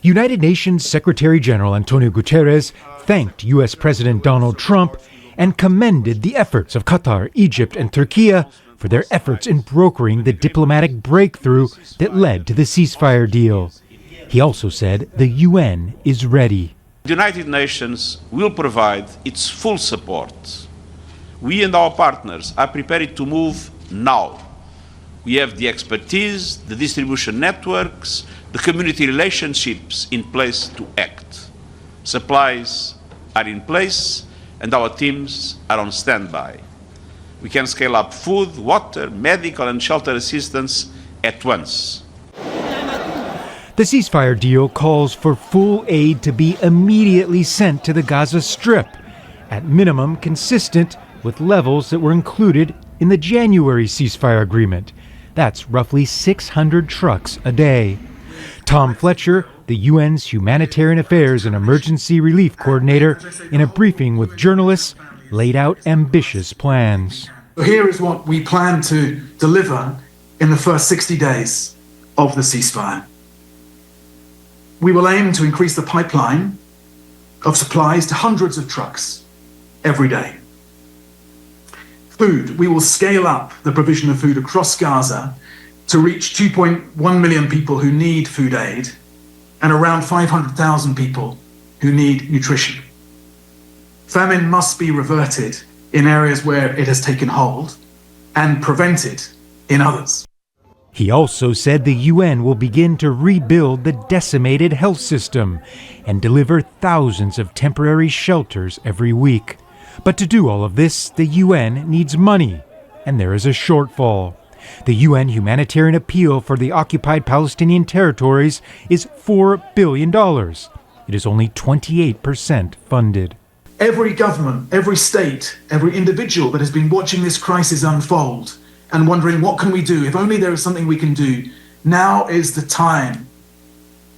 United Nations Secretary General Antonio Guterres thanked U.S. President Donald Trump and commended the efforts of Qatar, Egypt, and Turkey for their efforts in brokering the diplomatic breakthrough that led to the ceasefire deal. He also said the UN is ready. The United Nations will provide its full support. We and our partners are prepared to move now. We have the expertise, the distribution networks, the community relationships in place to act. Supplies are in place and our teams are on standby. We can scale up food, water, medical and shelter assistance at once. The ceasefire deal calls for full aid to be immediately sent to the Gaza Strip, at minimum consistent with levels that were included in the January ceasefire agreement. That's roughly 600 trucks a day. Tom Fletcher, the UN's Humanitarian Affairs and Emergency Relief Coordinator, in a briefing with journalists, laid out ambitious plans. Here is what we plan to deliver in the first 60 days of the ceasefire. We will aim to increase the pipeline of supplies to hundreds of trucks every day. Food, we will scale up the provision of food across Gaza to reach 2.1 million people who need food aid and around 500,000 people who need nutrition. Famine must be reverted in areas where it has taken hold and prevented in others. He also said the UN will begin to rebuild the decimated health system and deliver thousands of temporary shelters every week. But to do all of this, the UN needs money, and there is a shortfall. The UN humanitarian appeal for the occupied Palestinian territories is $4 billion. It is only 28% funded. Every government, every state, every individual that has been watching this crisis unfold and wondering, what can we do? If only there is something we can do. Now is the time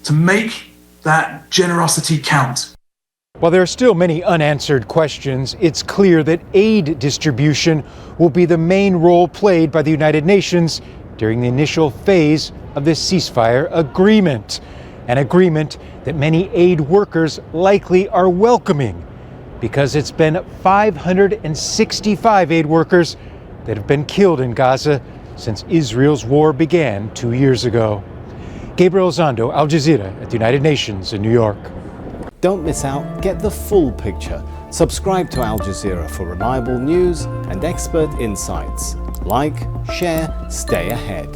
to make that generosity count. While there are still many unanswered questions, it's clear that aid distribution will be the main role played by the United Nations during the initial phase of this ceasefire agreement. An agreement that many aid workers likely are welcoming, because it's been 565 aid workers that have been killed in Gaza since Israel's war began 2 years ago. Gabriel Elizondo, Al Jazeera at the United Nations in New York. Don't miss out, get the full picture. Subscribe to Al Jazeera for reliable news and expert insights. Like, share, stay ahead.